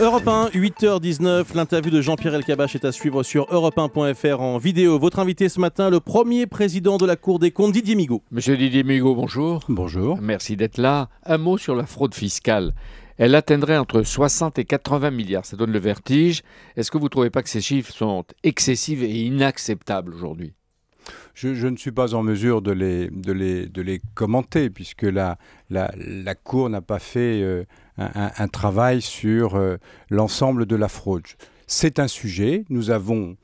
Europe 1, 8h19, l'interview de Jean-Pierre Elkabbach est à suivre sur europe1.fr en vidéo. Votre invité ce matin, le premier président de la Cour des comptes, Didier Migaud. Monsieur Didier Migaud, bonjour. Bonjour. Merci d'être là. Un mot sur la fraude fiscale. Elle atteindrait entre 60 et 80 milliards. Ça donne le vertige. Est-ce que vous ne trouvez pas que ces chiffres sont excessifs et inacceptables aujourd'hui ? Je ne suis pas en mesure de les commenter puisque la Cour n'a pas fait un travail sur l'ensemble de la fraude. C'est un sujet. Nous avons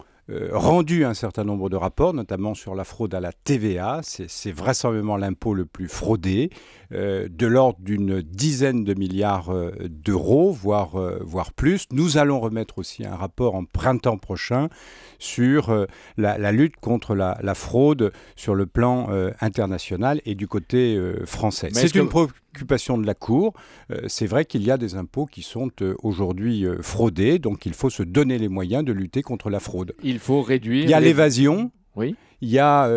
rendu un certain nombre de rapports, notamment sur la fraude à la TVA. C'est vraisemblablement l'impôt le plus fraudé, de l'ordre d'une dizaine de milliards d'euros, voire plus. Nous allons remettre aussi un rapport en printemps prochain sur la lutte contre la fraude sur le plan international et du côté français. C'est une préoccupation de la Cour. C'est vrai qu'il y a des impôts qui sont aujourd'hui fraudés, donc il faut se donner les moyens de lutter contre la fraude. Il faut réduire... Il y a l'évasion. Oui. Il y a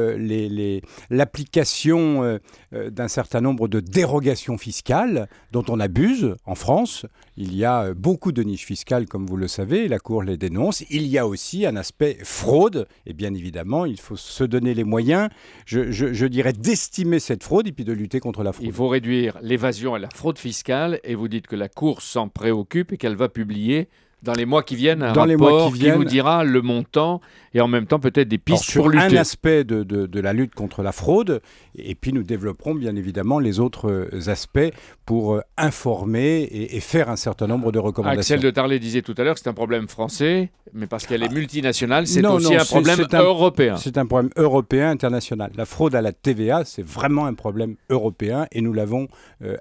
l'application d'un certain nombre de dérogations fiscales dont on abuse en France. Il y a beaucoup de niches fiscales, comme vous le savez, la Cour les dénonce. Il y a aussi un aspect fraude. Et bien évidemment, il faut se donner les moyens, je dirais, d'estimer cette fraude et puis de lutter contre la fraude. Il faut réduire l'évasion et la fraude fiscale. Et vous dites que la Cour s'en préoccupe et qu'elle va publier dans les mois qui viennent, un rapport qui nous dira le montant et en même temps peut-être des pistes pour lutter. Un aspect de la lutte contre la fraude, et puis nous développerons bien évidemment les autres aspects pour informer et faire un certain nombre de recommandations. Axel de Tarlé disait tout à l'heure que c'est un problème français, mais parce qu'elle est multinationale, c'est aussi un problème européen. C'est un problème européen, international. La fraude à la TVA, c'est vraiment un problème européen et nous l'avons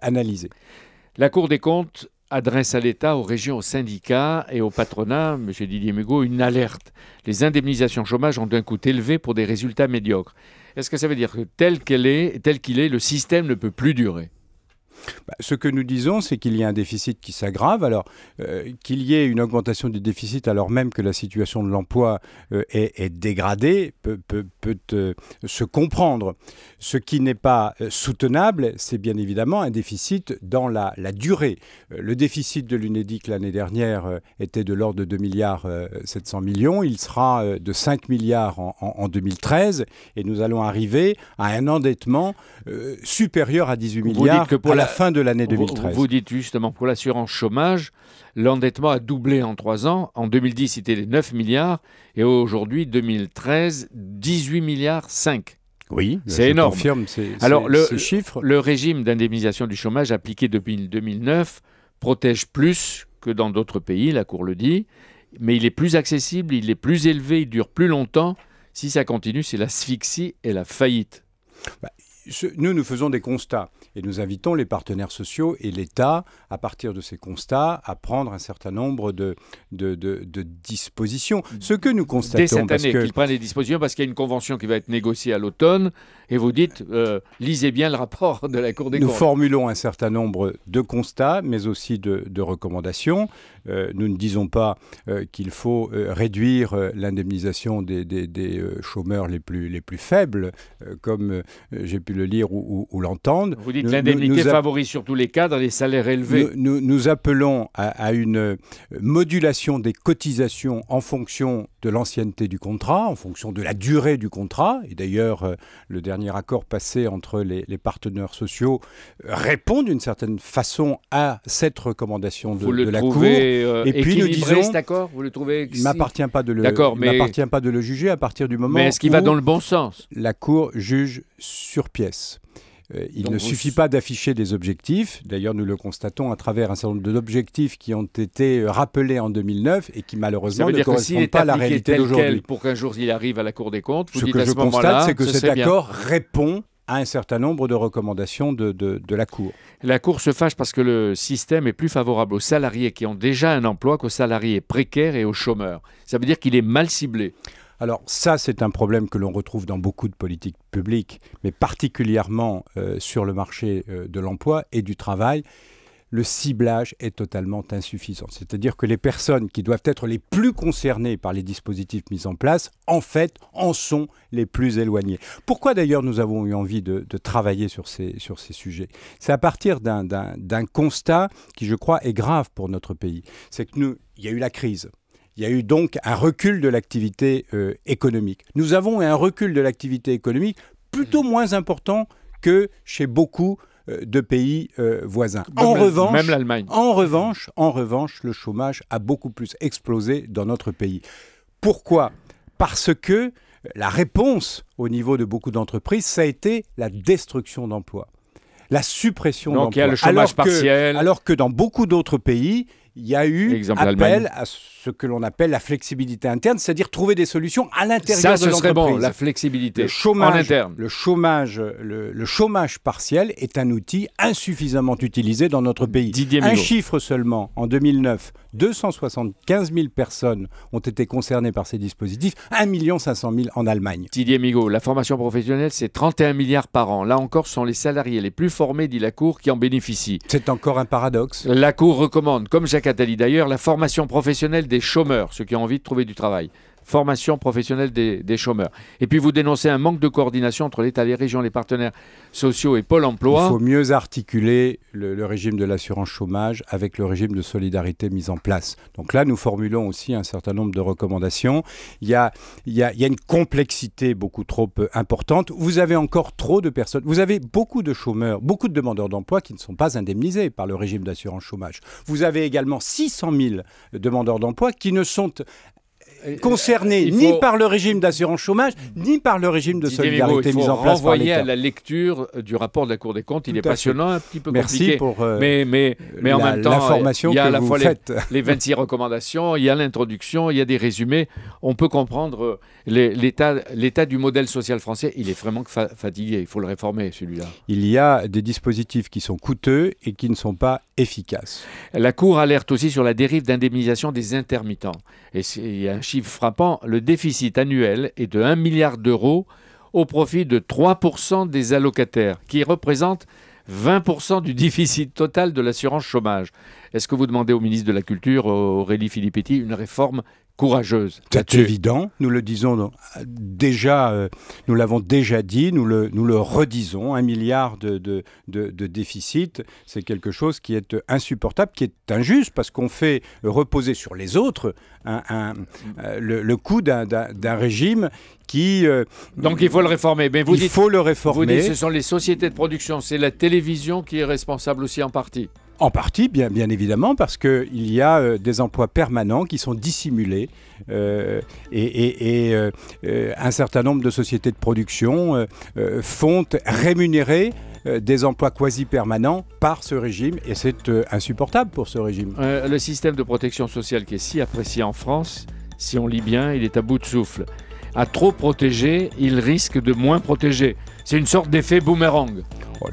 analysé. La Cour des comptes adresse à l'État, aux régions, aux syndicats et au patronat, M. Didier Migaud, une alerte. Les indemnisations chômage ont un coût élevé pour des résultats médiocres. Est-ce que ça veut dire que tel qu'il est, le système ne peut plus durer ? Ce que nous disons, c'est qu'il y a un déficit qui s'aggrave. Alors, qu'il y ait une augmentation du déficit alors même que la situation de l'emploi est dégradée peut se comprendre. Ce qui n'est pas soutenable, c'est bien évidemment un déficit dans la durée. Le déficit de l'UNEDIC l'année dernière était de l'ordre de 2 milliards 700 millions. Il sera de 5 milliards en 2013 et nous allons arriver à un endettement supérieur à 18 milliards à la fin de l'année 2013. Vous dites justement, pour l'assurance chômage, l'endettement a doublé en 3 ans. En 2010, c'était les 9 milliards. Et aujourd'hui, 2013, 18 milliards 5. Oui, c'est énorme. Confirme ces chiffres. Le régime d'indemnisation du chômage appliqué depuis 2009 protège plus que dans d'autres pays, la Cour le dit. Mais il est plus accessible, il est plus élevé, il dure plus longtemps. Si ça continue, c'est l'asphyxie et la faillite. Nous faisons des constats et nous invitons les partenaires sociaux et l'État, à partir de ces constats, à prendre un certain nombre de dispositions. Ce que nous constatons... Dès cette année, qu'ils prennent des dispositions parce qu'il y a une convention qui va être négociée à l'automne et vous dites, lisez bien le rapport de la Cour des comptes. Nous formulons un certain nombre de constats, mais aussi de recommandations. Nous ne disons pas qu'il faut réduire l'indemnisation des chômeurs les plus faibles, comme j'ai pu le lire ou l'entendre. Vous dites que l'indemnité favorise surtout les cadres et les salaires élevés. Nous appelons à une modulation des cotisations en fonction de l'ancienneté du contrat, en fonction de la durée du contrat. Et d'ailleurs, le dernier accord passé entre les partenaires sociaux répond d'une certaine façon à cette recommandation de la Cour. Et puis nous disons, cet accord, vous le trouvez... Il ne m'appartient pas de le juger à partir du moment où... Mais est-ce qu'il va dans le bon sens ? La Cour juge sur pièce. Il ne suffit pas d'afficher des objectifs. D'ailleurs, nous le constatons à travers un certain nombre d'objectifs qui ont été rappelés en 2009 et qui malheureusement ne correspondent pas à la réalité d'aujourd'hui. Pour qu'un jour il arrive à la Cour des comptes, vous dites à ce moment-là, c'est que cet accord répond à un certain nombre de recommandations de la Cour. La Cour se fâche parce que le système est plus favorable aux salariés qui ont déjà un emploi qu'aux salariés précaires et aux chômeurs. Ça veut dire qu'il est mal ciblé. Alors ça, c'est un problème que l'on retrouve dans beaucoup de politiques publiques, mais particulièrement sur le marché de l'emploi et du travail. le ciblage est totalement insuffisant. C'est-à-dire que les personnes qui doivent être les plus concernées par les dispositifs mis en place, en fait, en sont les plus éloignées. Pourquoi d'ailleurs nous avons eu envie de travailler sur ces sujets? C'est à partir d'un constat qui, je crois, est grave pour notre pays. C'est que il y a eu la crise. Il y a eu donc un recul de l'activité économique. Nous avons un recul de l'activité économique plutôt moins important que chez beaucoup de pays voisins. Même l'Allemagne. En revanche, le chômage a beaucoup plus explosé dans notre pays. Pourquoi? Parce que la réponse au niveau de beaucoup d'entreprises, ça a été la destruction d'emplois, la suppression d'emplois. Donc il y a le chômage partiel. Alors que dans beaucoup d'autres pays, il y a eu appel à ce que l'on appelle la flexibilité interne, c'est-à-dire trouver des solutions à l'intérieur de l'entreprise. Ça, ce serait bon, la flexibilité en interne. Le chômage partiel est un outil insuffisamment utilisé dans notre pays. Un chiffre seulement, en 2009, 275 000 personnes ont été concernées par ces dispositifs, 1 500 000 en Allemagne. Didier Migaud, la formation professionnelle, c'est 31 milliards par an. Là encore, ce sont les salariés les plus formés, dit la Cour, qui en bénéficient. C'est encore un paradoxe. La Cour recommande, comme Jacques Attali d'ailleurs, la formation professionnelle des chômeurs, ceux qui ont envie de trouver du travail. Formation professionnelle des chômeurs. Et puis vous dénoncez un manque de coordination entre l'État, les régions, les partenaires sociaux et Pôle emploi. Il faut mieux articuler le régime de l'assurance chômage avec le régime de solidarité mis en place. Donc là, nous formulons aussi un certain nombre de recommandations. Il y a une complexité beaucoup trop importante. Vous avez encore trop de personnes. Vous avez beaucoup de chômeurs, beaucoup de demandeurs d'emploi qui ne sont pas indemnisés par le régime d'assurance chômage. Vous avez également 600 000 demandeurs d'emploi qui ne sont concernés ni par le régime d'assurance chômage, ni par le régime de solidarité mis en place par l'État. Il faut renvoyer à la lecture du rapport de la Cour des comptes. Il est passionnant, un petit peu compliqué. Merci pour mais en même temps, l'information il y a que à la vous fois faites. les 26 recommandations, il y a l'introduction, il y a des résumés. On peut comprendre l'état du modèle social français. Il est vraiment fatigué. Il faut le réformer, celui-là. Il y a des dispositifs qui sont coûteux et qui ne sont pas efficaces. La Cour alerte aussi sur la dérive d'indemnisation des intermittents. Et il y a un chiffre frappant, le déficit annuel est de 1 milliard d'euros au profit de 3% des allocataires, qui représentent 20% du déficit total de l'assurance chômage. Est-ce que vous demandez au ministre de la Culture, Aurélie Filippetti, une réforme courageuse? C'est évident, nous le disons déjà, nous l'avons déjà dit, nous le redisons, 1 milliard de déficit, c'est quelque chose qui est insupportable, qui est injuste, parce qu'on fait reposer sur les autres le coût d'un régime qui... Donc il faut le réformer. Mais il faut le réformer. Vous dites que ce sont les sociétés de production, c'est la télévision qui est responsable aussi en partie. En partie, bien évidemment, parce qu'il y a des emplois permanents qui sont dissimulés et un certain nombre de sociétés de production font rémunérer des emplois quasi-permanents par ce régime, et c'est insupportable pour ce régime. Le système de protection sociale qui est si apprécié en France, si on lit bien, il est à bout de souffle. À trop protéger, il risque de moins protéger. C'est une sorte d'effet boomerang. Oh,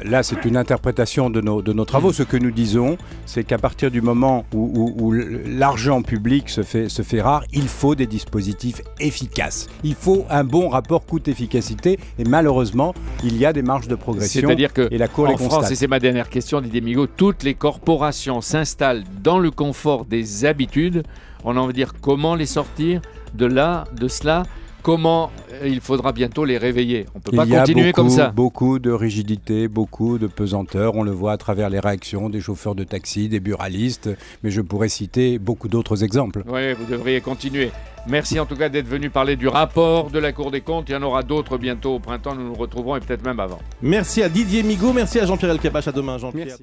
là, c'est une interprétation de nos travaux. Ce que nous disons, c'est qu'à partir du moment où l'argent public se fait rare, il faut des dispositifs efficaces. Il faut un bon rapport coût-efficacité. Et malheureusement, il y a des marges de progression. C'est-à-dire que et la Cour les constate. France, et c'est ma dernière question, Didier Migaud, toutes les corporations s'installent dans le confort des habitudes. On a envie de dire comment les sortir de cela. Comment il faudra bientôt les réveiller? On ne peut pas continuer comme ça. Beaucoup de rigidité, beaucoup de pesanteur. On le voit à travers les réactions des chauffeurs de taxi, des buralistes. Mais je pourrais citer beaucoup d'autres exemples. Oui, vous devriez continuer. Merci en tout cas d'être venu parler du rapport de la Cour des comptes. Il y en aura d'autres bientôt au printemps. Nous nous retrouverons et peut-être même avant. Merci à Didier Migaud. Merci à Jean-Pierre Elkabbach. À demain, Jean-Pierre.